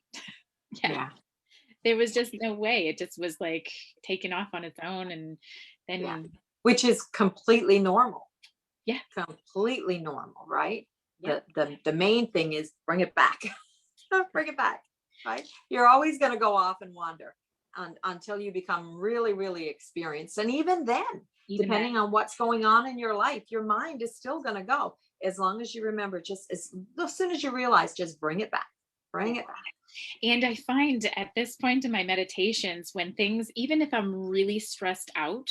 Yeah. There was just no way. It just was like taking off on its own. And then, which is completely normal. Yeah. Completely normal, right? Yeah. The main thing is bring it back. Bring it back, right? You're always going to go off and wander until you become really, really experienced. And even then, depending on what's going on in your life, your mind is still going to go, as long as you remember, just as soon as you realize, just bring it back. Bring it back. And I find at this point in my meditations, when things, even if I'm really stressed out,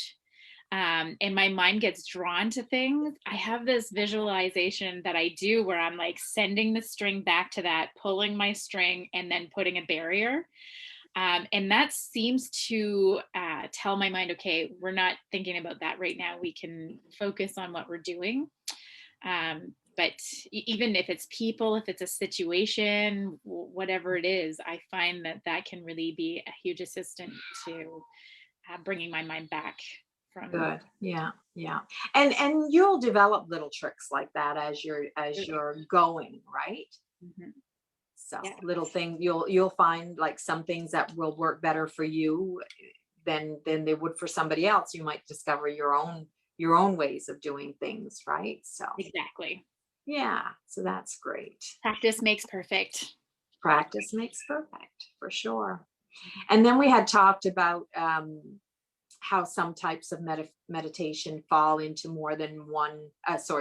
and my mind gets drawn to things, I have this visualization that I do where I'm like sending the string back to that, pulling my string, and then putting a barrier. And that seems to tell my mind, okay, we're not thinking about that right now. We can focus on what we're doing. But even if it's people, if it's a situation, whatever it is, I find that can really be a huge assistant to bringing my mind back from. Good. Yeah. And you'll develop little tricks like that as you're going, right? Mm-hmm. So little thing, you'll find like some things that will work better for you than they would for somebody else. You might discover your own ways of doing things, right? So exactly. Yeah. So that's great. Practice makes perfect. Practice makes perfect, for sure. And then we had talked about how some types of meditation fall into more than one,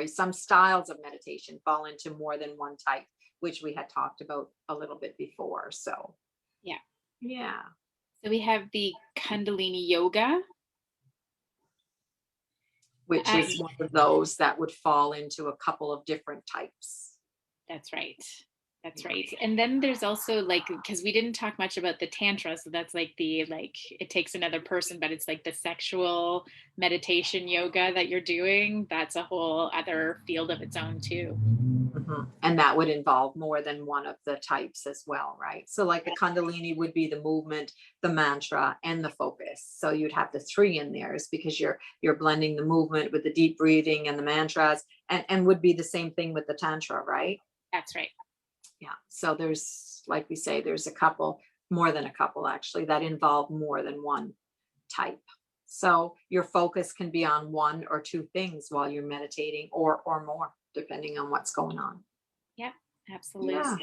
some styles of meditation fall into more than one type, which we had talked about a little bit before. So, yeah. So we have the Kundalini yoga, which is one of those that would fall into a couple of different types. That's right. That's right. And then there's also, like, because we didn't talk much about the tantra, so that's like it takes another person, but it's like the sexual meditation yoga that you're doing. That's a whole other field of its own too. Mm-hmm. And that would involve more than one of the types as well, right? So like the Kundalini would be the movement, the mantra, and the focus. So you'd have the three in there, is because you're blending the movement with the deep breathing and the mantras, and would be the same thing with the tantra, right? That's right. Yeah. So there's, like we say, there's more than a couple actually, that involve more than one type. So your focus can be on one or two things while you're meditating, or more, depending on what's going on. Yep, absolutely. Yeah.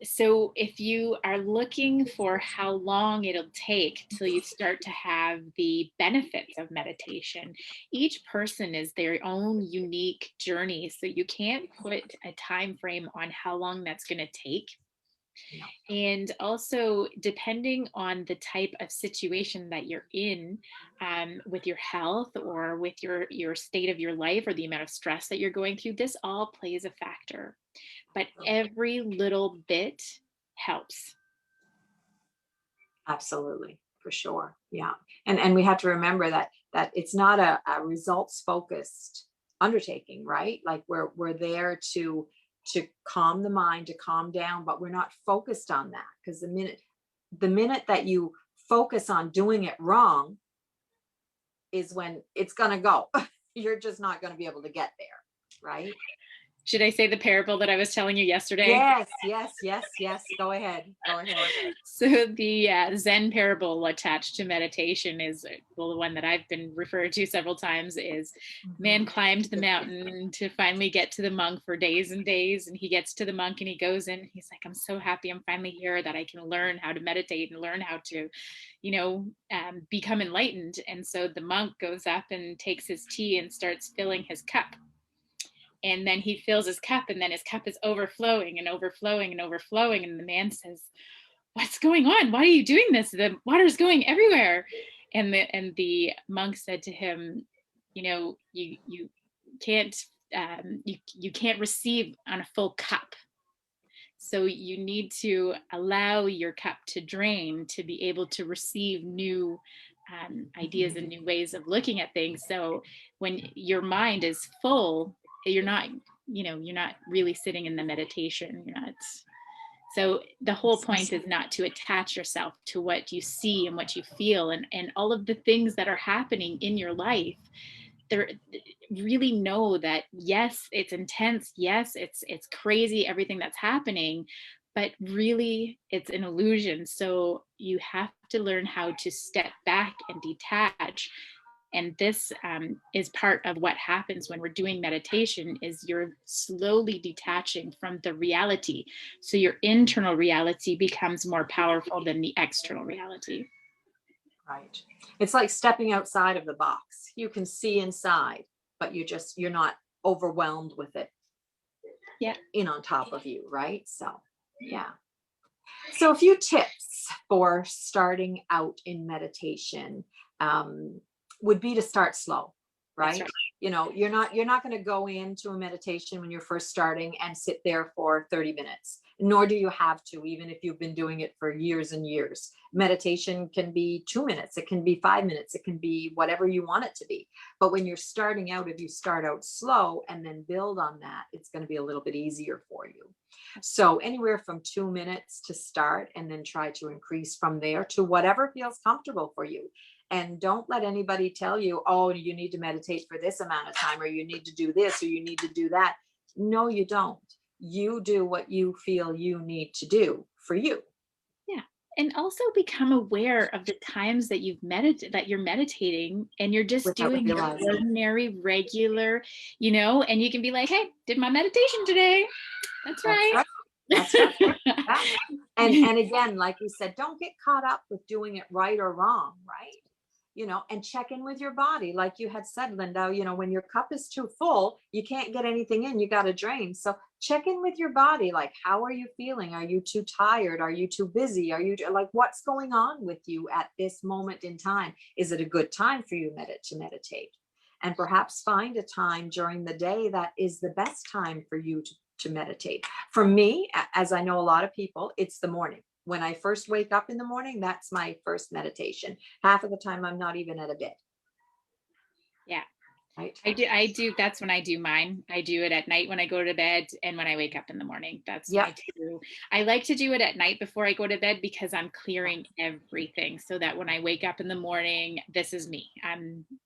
So if you are looking for how long it'll take till you start to have the benefits of meditation, each person is their own unique journey. So you can't put a time frame on how long that's going to take. No. And also, depending on the type of situation that you're in, with your health or with your state of your life or the amount of stress that you're going through, this all plays a factor. But every little bit helps. Absolutely, for sure. Yeah. And we have to remember that it's not a results focused undertaking, right? Like we're there to calm the mind, to calm down, but we're not focused on that, because the minute that you focus on doing it wrong is when it's going to go. You're just not going to be able to get there, right? Should I say the parable that I was telling you yesterday? Yes, yes, yes, yes. Go ahead. Go ahead. So the Zen parable attached to meditation is, well, the one that I've been referred to several times is, man climbed the mountain to finally get to the monk for days and days. And he gets to the monk and he goes in, he's like, I'm so happy I'm finally here, that I can learn how to meditate and learn how to, become enlightened. And so the monk goes up and takes his tea and starts filling his cup. And then he fills his cup, and then his cup is overflowing and overflowing and overflowing. And the man says, what's going on? Why are you doing this? The water's going everywhere. And the monk said to him, you can't you can't receive on a full cup. So you need to allow your cup to drain to be able to receive new ideas and new ways of looking at things. So when your mind is full, you're not really sitting in the meditation. You're not. So the whole point is not to attach yourself to what you see and what you feel and all of the things that are happening in your life. There, really know that, yes, it's intense. Yes, it's crazy, everything that's happening, but really it's an illusion. So you have to learn how to step back and detach. And this is part of what happens when we're doing meditation, is you're slowly detaching from the reality. So your internal reality becomes more powerful than the external reality. Right. It's like stepping outside of the box. You can see inside, but you're not overwhelmed with it. Yeah. On top of you, right? So, yeah. So a few tips for starting out in meditation would be to start slow, right? Right. You're not going to go into a meditation when you're first starting and sit there for 30 minutes, nor do you have to, even if you've been doing it for years and years. Meditation can be 2 minutes, it can be 5 minutes, it can be whatever you want it to be. But when you're starting out, if you start out slow and then build on that, it's going to be a little bit easier for you. So anywhere from 2 minutes to start, and then try to increase from there to whatever feels comfortable for you. And don't let anybody tell you, oh, you need to meditate for this amount of time, or you need to do this, or you need to do that. No, you don't. You do what you feel you need to do for you. Yeah. And also become aware of the times that that you're meditating, and you're just Without doing your realizing. ordinary, regular, and you can be like, hey, did my meditation today. That's right. That's right. Yeah. And again, like we said, don't get caught up with doing it right or wrong, right? And check in with your body. Like you had said, Linda, when your cup is too full, you can't get anything in, you got to drain. So check in with your body. Like, how are you feeling? Are you too tired? Are you too busy? Are you like, what's going on with you at this moment in time? Is it a good time for you to meditate? And perhaps find a time during the day that is the best time for you to meditate. For me, as I know a lot of people, it's the morning. When I first wake up in the morning, that's my first meditation. Half of the time, I'm not even at a bed. Yeah. Right. I do. That's when I do mine. I do it at night when I go to bed, and when I wake up in the morning. That's my two. I like to do it at night before I go to bed, because I'm clearing everything, so that when I wake up in the morning, this is me.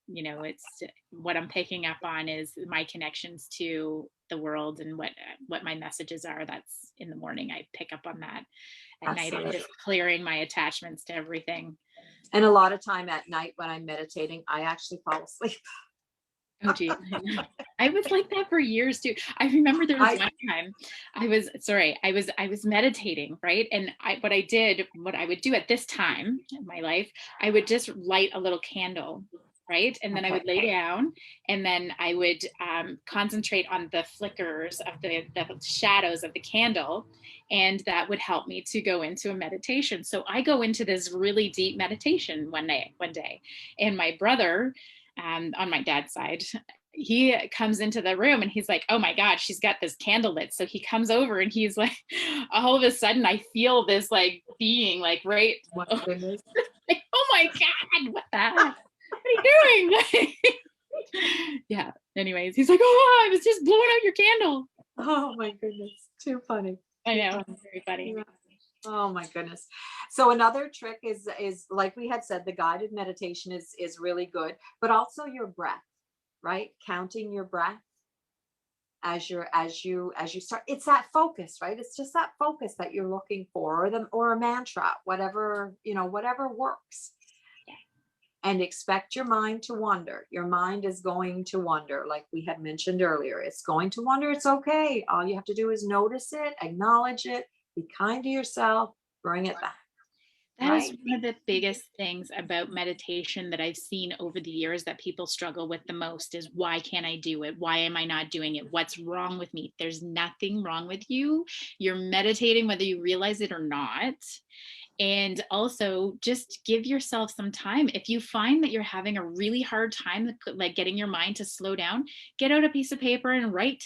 It's what I'm picking up on is my connections to the world and what my messages are. That's in the morning. I pick up on that. At night, I'm just clearing my attachments to everything. And a lot of time at night when I'm meditating, I actually fall asleep. Oh, geez. I know. I was like that for years too. I remember there was one time I was meditating, right? And what I would do at this time in my life, I would just light a little candle, right? And then I would lay down, and then I would concentrate on the flickers of the shadows of the candle. And that would help me to go into a meditation. So I go into this really deep meditation one day, and my brother, on my dad's side, he comes into the room and he's like, oh my God, she's got this candle lit. So he comes over and he's like, all of a sudden I feel this like being like, right. My Oh, goodness. like, oh my God, what the heck? What are you doing? Yeah. Anyways, he's like, oh, I was just blowing out your candle. Oh my goodness. Too funny. I Too know. funny. Very funny. Yeah. Oh my goodness. So another trick is like we had said, the guided meditation is really good, but also your breath, right? Counting your breath as you start. It's that focus, right? It's just that focus that you're looking for, or a mantra, whatever, whatever works. And expect your mind to wander. Your mind is going to wander, like we had mentioned earlier. It's going to wander. It's okay. All you have to do is notice it, acknowledge it, be kind to yourself, bring it back. That is one of the biggest things about meditation that I've seen over the years that people struggle with the most is, why can't I do it? Why am I not doing it? What's wrong with me? There's nothing wrong with you. You're meditating whether you realize it or not. And also just give yourself some time. If you find that you're having a really hard time, like getting your mind to slow down, get out a piece of paper and write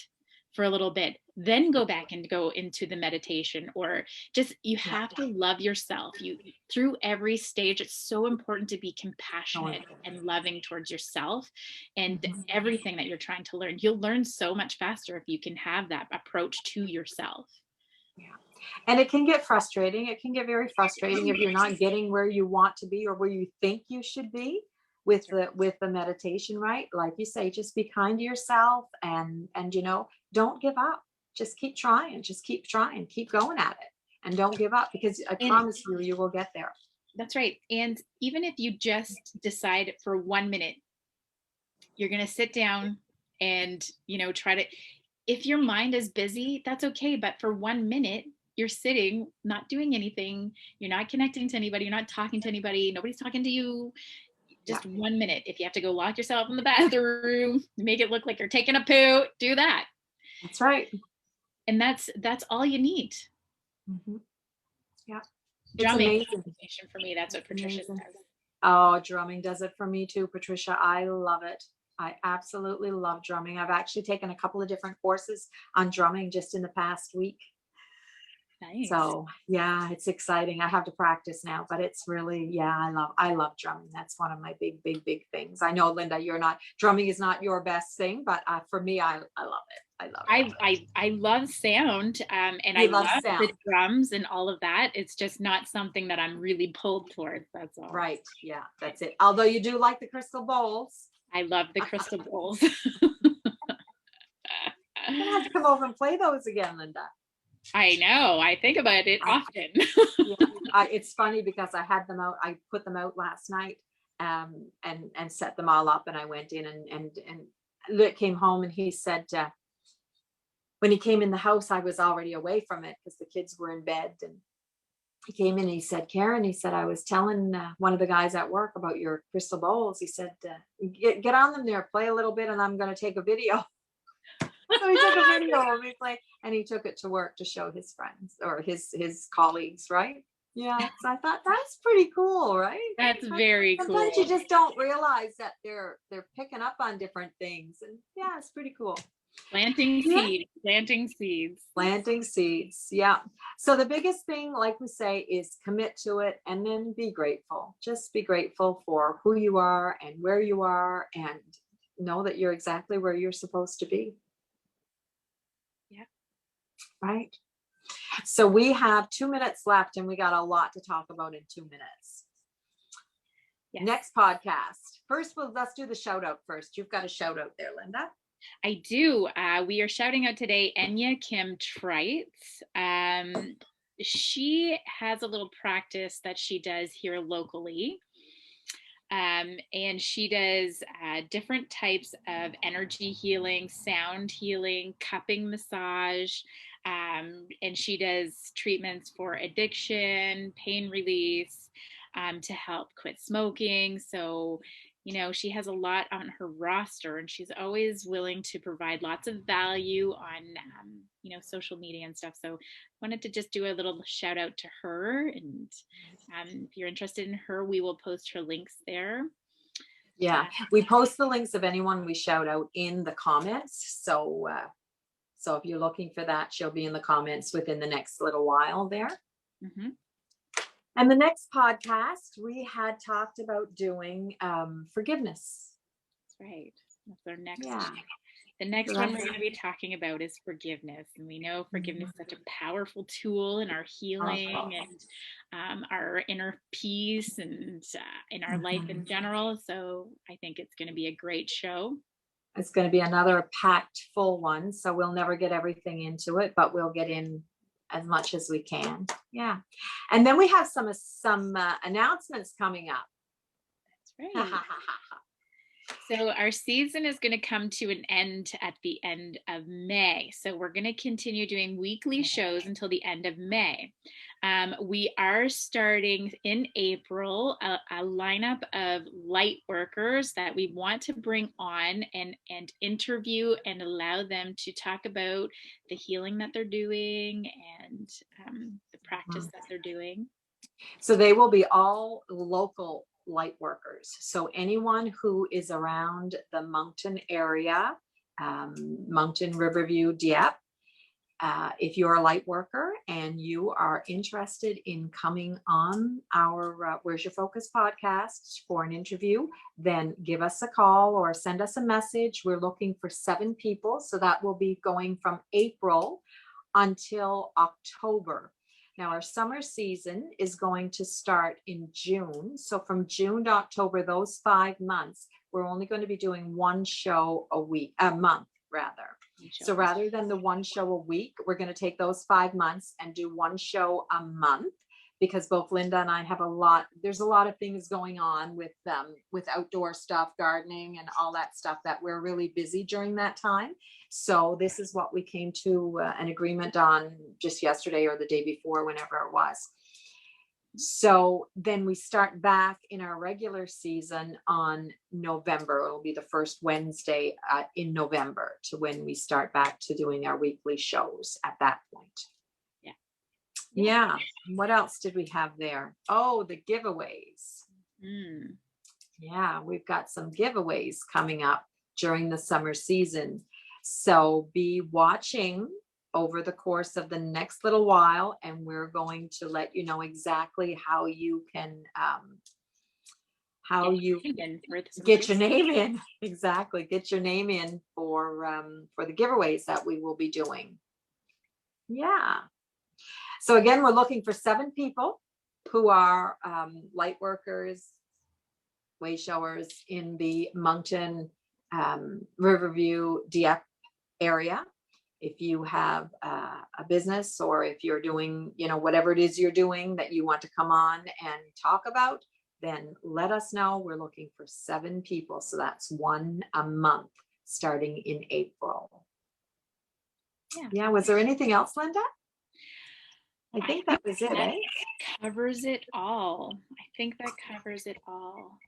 for a little bit, then go back and go into the meditation. Or just, you have to love yourself. You, through every stage, it's so important to be compassionate and loving towards yourself and everything that you're trying to learn. You'll learn so much faster if you can have that approach to yourself. Yeah. And it can get frustrating. It can get very frustrating if you're not getting where you want to be or where you think you should be with the meditation, right? Like you say, just be kind to yourself, and don't give up. Just keep trying. Just keep trying. Keep going at it. And don't give up, because I promise you will get there. That's right. And even if you just decide for 1 minute, you're going to sit down and, try to, if your mind is busy, that's okay. But for 1 minute, you're sitting, not doing anything. You're not connecting to anybody. You're not talking to anybody. Nobody's talking to you. Just 1 minute. If you have to go lock yourself in the bathroom, make it look like you're taking a poo, do that. That's right. And that's all you need. Yeah. Drumming for me. That's what Patricia says. Oh, drumming does it for me too, Patricia. I love it. I absolutely love drumming. I've actually taken a couple of different courses on drumming just in the past week. Nice. So yeah, it's exciting. I have to practice now, but it's really, I love drumming. That's one of my big things. I know, Linda, drumming is not your best thing, but for me, I love it. I love it. I love sound, and I love the drums and all of that. It's just not something that I'm really pulled towards. That's all. Right. Yeah, that's it. Although you do like the crystal bowls. I love the crystal bowls. You'll have to come over and play those again, Linda. I know. I think about it often. It's funny because I had them out. I put them out last night, and set them all up. And I went in and Luke came home, and he said, when he came in the house, I was already away from it because the kids were in bed. And he came in and he said, Karen, he said, I was telling one of the guys at work about your crystal bowls. He said, get on them there, play a little bit, and I'm going to take a video. So he took a video of me play, and he took it to work to show his friends or his colleagues, right? Yeah. So I thought that's pretty cool, right? That's very cool. Sometimes you just don't realize that they're picking up on different things, and yeah, it's pretty cool. Planting seeds. Yeah. So the biggest thing, like we say, is commit to it, and then be grateful. Just be grateful for who you are and where you are, and know that you're exactly where you're supposed to be. Yeah. Right. So we have 2 minutes left, and we got a lot to talk about in 2 minutes. Yes. Next podcast. First, let's do the shout out first. You've got a shout out there, Linda. I do. We are shouting out today Enya Kim Trites. She has a little practice that she does here locally. And she does different types of energy healing, sound healing, cupping massage. And she does treatments for addiction, pain release, to help quit smoking. So, she has a lot on her roster, and she's always willing to provide lots of value on, social media and stuff. So wanted to just do a little shout out to her. And if you're interested in her, we will post her links there. Yeah, we post the links of anyone we shout out in the comments. So if you're looking for that, she'll be in the comments within the next little while there. Mm-hmm. And the next podcast, we had talked about doing forgiveness. That's right. That's our next. Yeah. The next one we're going to be talking about is forgiveness. And we know forgiveness is such a powerful tool in our healing and our inner peace and in our life in general. So I think it's going to be a great show. It's going to be another packed full one. So we'll never get everything into it, but we'll get in as much as we can. Yeah. And then we have some announcements coming up. That's right. So our season is going to come to an end at the end of May. So we're going to continue doing weekly shows until the end of May. We are starting in April a lineup of light workers that we want to bring on and interview and allow them to talk about the healing that they're doing and the practice that they're doing. So they will be all local light workers. So anyone who is around the Moncton area, Moncton, Riverview, Dieppe, if you're a light worker and you are interested in coming on our Where's Your Focus podcast for an interview, then give us a call or send us a message. We're looking for 7 people. So that will be going from April until October. Now, our summer season is going to start in June. So from June to October, those 5 months, we're only going to be doing one show a month rather. So rather than the one show a week, we're going to take those 5 months and do one show a month, because both Linda and I have there's a lot of things going on with outdoor stuff, gardening and all that stuff, that we're really busy during that time. So this is what we came to an agreement on just yesterday or the day before, whenever it was. So then we start back in our regular season on November. It'll be the first Wednesday in November to when we start back to doing our weekly shows at that point. Yeah. What else did we have there? Oh, the giveaways. Yeah, we've got some giveaways coming up during the summer season. So be watching over the course of the next little while, and we're going to let you know exactly how you can get your name in. Exactly, get your name in for the giveaways that we will be doing. Yeah. So again, we're looking for 7 people who are light workers, way showers in the Moncton, Riverview, Dieppe area. If you have a business, or if you're doing, whatever it is you're doing that you want to come on and talk about, then let us know. We're looking for 7 people. So that's 1 a month starting in April. Yeah. Was there anything else, Linda? I think that was it, eh? Covers it all. I think that covers it all.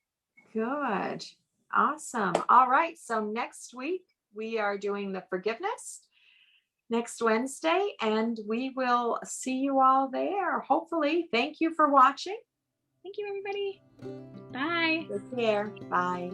Good. Awesome. All right. So next week we are doing the forgiveness next Wednesday, and we will see you all there. Hopefully. Thank you for watching. Thank you, everybody. Bye. Take care. Bye.